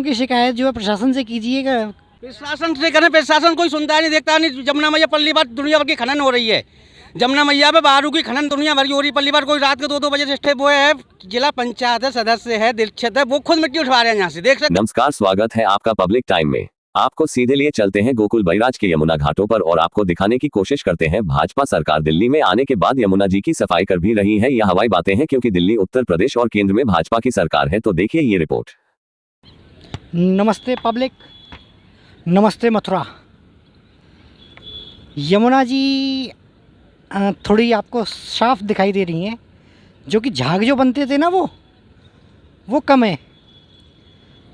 की शिकायत जो है प्रशासन से कीजिएगा। प्रशासन से करें, प्रशासन कोई सुनता नहीं देखता नहीं। जमुना मैया पल्ली बार दुनिया भर की खनन हो रही है। जमुना मैया पे बारू की खनन दुनिया भर की हो रही है। पल्ली बार कोई रात के 2-2 बजे से स्टे वो है, जिला पंचायत है, सदस्य है, दीक्षित है, वो खुद मिट्टी उठवा रहे हैं यहाँ से, देख सकते। नमस्कार, स्वागत है आपका पब्लिक टाइम में। आपको सीधे लिए चलते हैं गोकुल बैराज के यमुना घाटों पर और आपको दिखाने की कोशिश करते हैं भाजपा सरकार दिल्ली में आने के बाद यमुना जी की सफाई कर भी रही है। यह हवाई बातें हैं क्योंकि दिल्ली, उत्तर प्रदेश और केंद्र में भाजपा की सरकार है। तो देखिए ये रिपोर्ट। नमस्ते पब्लिक, नमस्ते मथुरा। यमुना जी थोड़ी आपको साफ दिखाई दे रही हैं, जो कि झाग जो बनते थे ना वो कम है।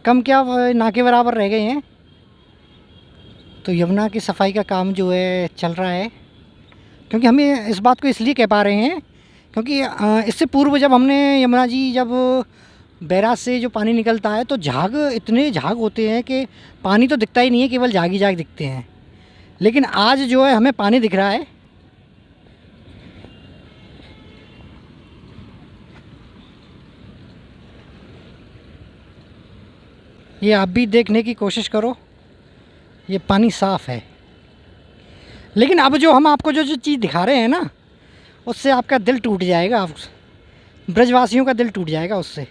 कम क्या, ना के बराबर रह गए हैं। तो यमुना की सफाई का काम जो है चल रहा है, क्योंकि हमें इस बात को इसलिए कह पा रहे हैं क्योंकि इससे पूर्व जब हमने यमुना जी जब बैराज से जो पानी निकलता है तो इतने झाग होते हैं कि पानी तो दिखता ही नहीं है, केवल झाग ही झाग दिखते हैं। लेकिन आज जो है हमें पानी दिख रहा है। ये आप भी देखने की कोशिश करो, ये पानी साफ़ है। लेकिन अब जो हम आपको जो चीज़ दिखा रहे हैं ना, उससे आपका दिल टूट जाएगा। आप ब्रजवासियों का दिल टूट जाएगा उससे।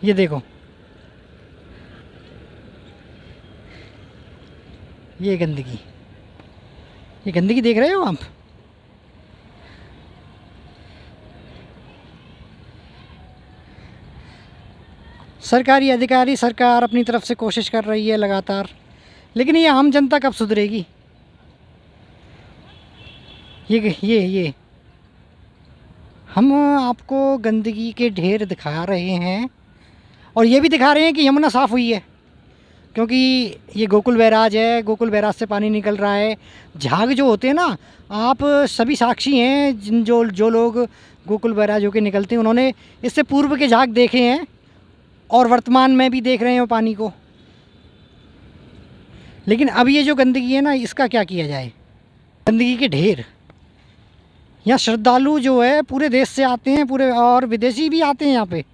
ये देखो, ये गंदगी देख रहे हो आप। सरकारी अधिकारी, सरकार अपनी तरफ से कोशिश कर रही है लगातार, लेकिन ये आम जनता कब सुधरेगी। ये हम आपको गंदगी के ढेर दिखा रहे हैं और ये भी दिखा रहे हैं कि यमुना साफ़ हुई है, क्योंकि ये गोकुल बैराज है। गोकुल बैराज से पानी निकल रहा है। झाग जो होते हैं ना, आप सभी साक्षी हैं। जो लोग गोकुल बैराज होके निकलते हैं, उन्होंने इससे पूर्व के झाग देखे हैं और वर्तमान में भी देख रहे हैं पानी को। लेकिन अब ये जो गंदगी है ना, इसका क्या किया जाए। गंदगी के ढेर, यहाँ श्रद्धालु जो है पूरे देश से आते हैं, पूरे, और विदेशी भी आते हैं यहाँ पे।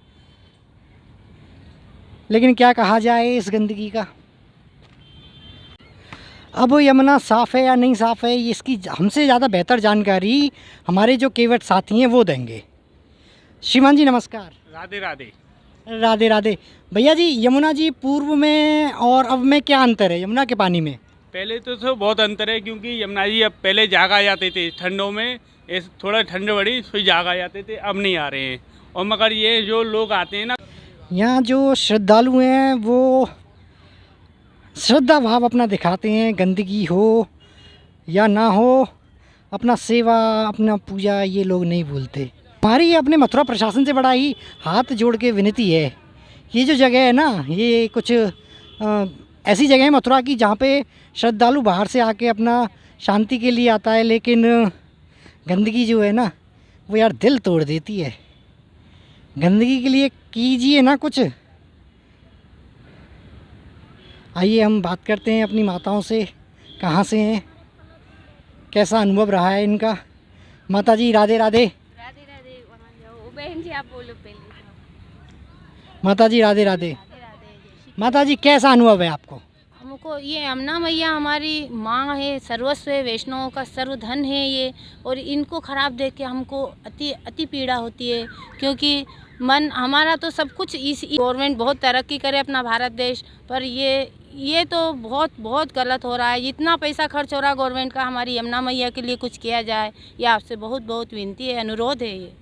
लेकिन क्या कहा जाए इस गंदगी का। अब यमुना साफ़ है या नहीं साफ़ है, इसकी हमसे ज़्यादा बेहतर जानकारी हमारे जो केवट साथी हैं वो देंगे। श्रीमान जी नमस्कार। राधे राधे। राधे राधे। भैया जी, यमुना जी पूर्व में और अब में क्या अंतर है यमुना के पानी में। पहले तो बहुत अंतर है, क्योंकि यमुना जी अब पहले जाग आ जाते थे ठंडों में। थोड़ा ठंड बढ़ी फिर जाग आ जाते थे, अब नहीं आ रहे हैं। और मगर ये जो लोग आते हैं ना, यहाँ जो श्रद्धालु हैं वो श्रद्धा भाव अपना दिखाते हैं। गंदगी हो या ना हो, अपना सेवा, अपना पूजा ये लोग नहीं भूलते। हमारी अपने मथुरा प्रशासन से बड़ा ही हाथ जोड़ के विनती है। ये जो जगह है ना, ये कुछ ऐसी जगह है मथुरा की जहाँ पे श्रद्धालु बाहर से आके अपना शांति के लिए आता है, लेकिन गंदगी जो है ना वो यार दिल तोड़ देती है। गंदगी के लिए कीजिए ना कुछ। आइए हम बात करते हैं अपनी माताओं से, कहाँ से हैं, कैसा अनुभव रहा है इनका। माता जी राधे राधे। राधे राधे। वहाँ जाओ बहन जी, आप बोलो पहले। माता जी राधे राधे। राधे राधे। माता जी कैसा अनुभव है आपको। हमको ये यमुना मैया हमारी माँ है, सर्वस्व है, वैष्णवों का सर्वधन है ये। और इनको खराब देख के हमको अति पीड़ा होती है, क्योंकि मन हमारा तो सब कुछ इस गवर्नमेंट बहुत तरक्की करे अपना भारत देश, पर ये तो बहुत गलत हो रहा है। इतना पैसा खर्च हो रहा है गवर्नमेंट का, हमारी यमुना मैया के लिए कुछ किया जाए, ये आपसे बहुत विनती है, अनुरोध है। ये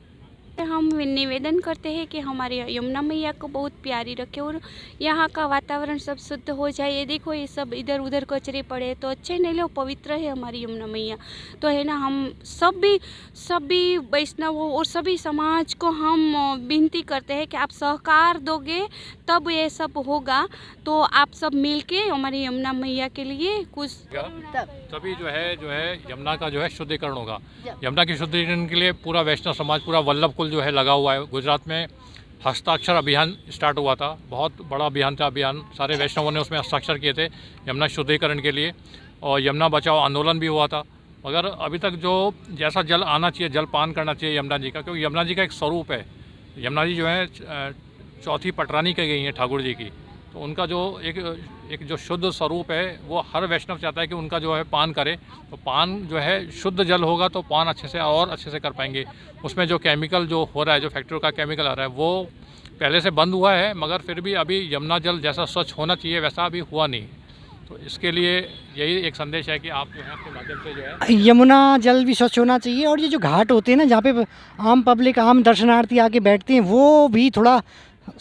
हम निवेदन करते हैं कि हमारी यमुना मैया को बहुत प्यारी रखे और यहाँ का वातावरण सब शुद्ध हो जाए। ये देखो, ये सब इधर उधर कचरे पड़े तो अच्छे नहीं लोग, पवित्र है हमारी यमुना मैया। तो है ना, हम सभी वैष्णवों और सभी समाज को हम विनती करते हैं कि आप सहकार दोगे तब ये सब होगा। तो आप सब मिलके हमारी यमुना मैया के लिए कुछ तभी जो है यमुना का जो है शुद्धिकरण होगा। यमुना के शुद्धिकरण के लिए पूरा वैष्णव समाज, पूरा वल्लभ कुल जो है लगा हुआ है। गुजरात में हस्ताक्षर अभियान स्टार्ट हुआ था, बहुत बड़ा अभियान था। सारे वैष्णवों ने उसमें हस्ताक्षर किए थे यमुना शुद्धिकरण के लिए, और यमुना बचाओ आंदोलन भी हुआ था। मगर अभी तक जो जैसा जल आना चाहिए, जल पान करना चाहिए यमुना जी का, क्योंकि यमुना जी का एक स्वरूप है। यमुना जी जो है चौथी पटरानी कही गई हैं ठाकुर जी की, तो उनका जो एक जो शुद्ध स्वरूप है वो हर वैष्णव चाहता है कि उनका जो है पान करे। तो पान जो है शुद्ध जल होगा तो पान अच्छे से और अच्छे से कर पाएंगे। उसमें जो केमिकल जो हो रहा है, जो फैक्ट्री का केमिकल आ रहा है, वो पहले से बंद हुआ है, मगर फिर भी अभी यमुना जल जैसा स्वच्छ होना चाहिए वैसा अभी हुआ नहीं। तो इसके लिए यही एक संदेश है कि आप जो है आपके माध्यम से जो है यमुना जल भी स्वच्छ होना चाहिए, और ये जो घाट होते हैं ना जहाँ पे आम पब्लिक, आम दर्शनार्थी आके बैठते हैं, वो भी थोड़ा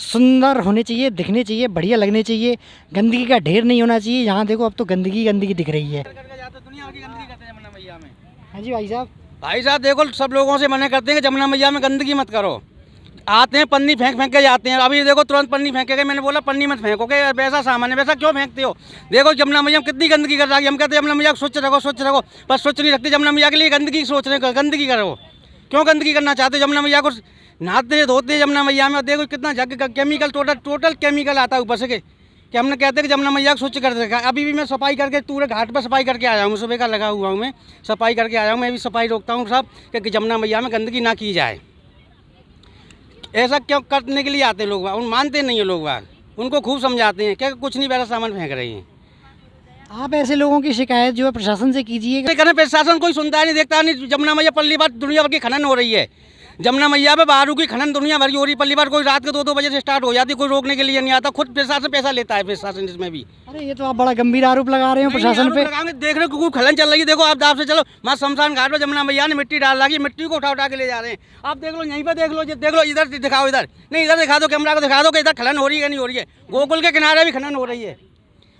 सुंदर होने चाहिए, दिखने चाहिए, बढ़िया लगने चाहिए। गंदगी का ढेर नहीं होना चाहिए। यहाँ देखो अब तो गंदगी दिख रही है। दुनिया भर की गंदगी करते हैं जमुना मैया में। हाँ जी भाई साहब। भाई साहब देखो, सब लोगों से मना करते हैं कि जमुना मैया में गंदगी मत करो। आते हैं पन्नी फेंक के जाते हैं। अभी देखो तुरंत पन्नी फेंके गए। मैंने बोला पन्नी मत फेंकोगे, वैसा सामान है, वैसा क्यों फेंकते हो? देखो जमुना मैया में कितनी गंदगी कर रहा है। हम कहते हैं जमुना मैया स्वच्छ रखो, स्वच्छ रखो, बस स्वच्छ नहीं रखते। जमुना मैया के लिए गंदगी सोच रहे, गंदगी करो। क्यों गंदगी करना चाहते हो? जमुना मैया को नहाते धोते जमुना मैया में, देखो कितना जग का केमिकल, टोटल केमिकल आता है ऊपर से कि हमने कहते हैं कि जमुना मैया को स्वच्छ कर देखा। अभी भी मैं सफाई करके पूरे घाट पर सफाई करके आया हूँ, सुबह का लगा हुआ हूँ, मैं सफाई करके आया हूँ। मैं भी सफाई रोकता हूँ सब कि जमुना मैया में गंदगी ना की जाए। ऐसा क्यों करने के लिए आते हैं लोग, उन मानते नहीं है लोग, उनको खूब समझाते हैं कि कुछ नहीं, वैसा सामान फेंक रही हैं। आप ऐसे लोगों की शिकायत जो है प्रशासन से कीजिए। प्रशासन कोई सुनता नहीं, देखता नहीं। जमुना मैया पल्ली बार दुनिया भर की खनन हो रही है। जमुना मैया पे बारू की खनन दुनिया भर की हो रही। पल्ली बार कोई रात के 2-2 बजे से स्टार्ट हो जाती, कोई रोकने के लिए नहीं आता। खुद प्रशासन पैसा लेता है, प्रशासन इसमें भी। अरे ये तो आप बड़ा गंभीर आरोप लगा रहे हो प्रशासन पे। देख रहे हो खनन चल रही है। देखो आप दाब से चलो, माँ शमशान घाट पर जमुना मैया ने मिट्टी डाल रखी, मिट्टी को उठा के ले जा रहे हैं। आप देख लो, यहीं पर देख लो, इधर दिखाओ, इधर नहीं, इधर दिखा दो, कैमरा को दिखा दो कि इधर खनन हो रही है नहीं हो रही है। गोकुल के किनारे भी खनन हो रही है,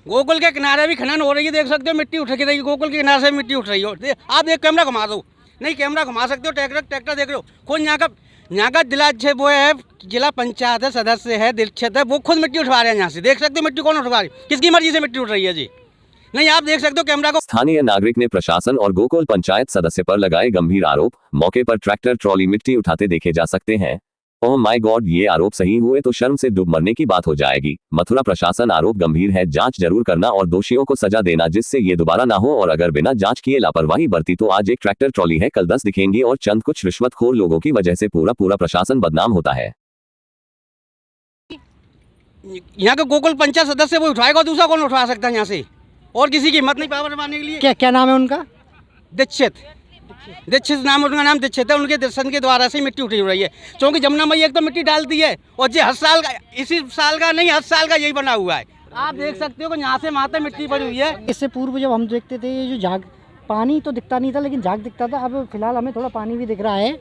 गोकुल के किनारे भी खनन हो रही है। देख सकते हो मिट्टी उठ रही है, गोकुल के किनारे से मिट्टी उठ रही है। आप एक कैमरा घुमा दो, नहीं कैमरा घुमा सकते हो। ट्रैक्टर देख लो। खुद यहाँ का वो है, जिला पंचायत है, सदस्य है, दीक्षित है, वो खुद मिट्टी उठवा रहे हैं यहाँ से। देख सकते हो मिट्टी कौन उठवा रही है, किसकी मर्जी से मिट्टी उठ रही है जी? नहीं, आप देख सकते हो कैमरा को। स्थानीय नागरिक ने प्रशासन और गोकुल पंचायत सदस्य पर लगाए गंभीर आरोप। मौके पर ट्रैक्टर ट्रॉली मिट्टी उठाते देखे जा सकते हैं। ओह माय गॉड, ये आरोप सही हुए तो शर्म से डूब मरने की बात हो जाएगी। मथुरा प्रशासन, आरोप गंभीर है, जांच जरूर करना और दोषियों को सजा देना जिससे ये दोबारा ना हो। और अगर बिना जांच किए लापरवाही बरती तो आज एक ट्रैक्टर ट्रॉली है, कल 10 दिखेंगी और चंद कुछ रिश्वतखोर लोगों की वजह से पूरा प्रशासन बदनाम होता है। यहाँ का गोकुल पंचायत सदस्य वो उठाएगा, दूसरा कौन उठवा सकता है यहाँ से? और किसी की हिम्मत नहीं पावर मारने के लिए। क्या नाम है उनका? दीक्षित नाम, उनका नाम दीक्षित है। उनके दर्शन के द्वारा से मिट्टी उठी रही है, क्योंकि जमुना मैया एक तो मिट्टी डालती है, और ये हर साल का, इसी साल का नहीं, हर साल का यही बना हुआ है। आप देख सकते हो कि यहाँ से वहाँ तक मिट्टी पड़ी हुई है। इससे पूर्व जब हम देखते थे ये जो झाग, पानी तो दिखता नहीं था लेकिन झाग दिखता था। अब फिलहाल हमें थोड़ा पानी भी दिख रहा है,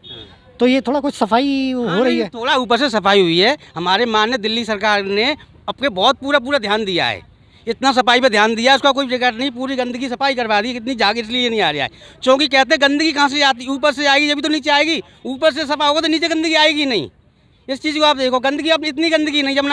तो ये थोड़ा कुछ सफाई हो रही है। थोड़ा ऊपर से सफाई हुई है। हमारे माननीय दिल्ली सरकार ने अपने बहुत पूरा ध्यान दिया है, इतना सफाई पे ध्यान दिया, उसका कोई रिकॉर्ड नहीं। पूरी गंदगी सफाई करवा दी। कितनी जाग इसलिए नहीं आ रहा है क्योंकि कहते हैं गंदगी कहाँ से आती, ऊपर से आएगी जब तो नीचे आएगी। ऊपर से सफा होगा तो नीचे गंदगी आएगी नहीं। इस चीज़ को आप देखो, गंदगी अब इतनी गंदगी नहीं। जमुना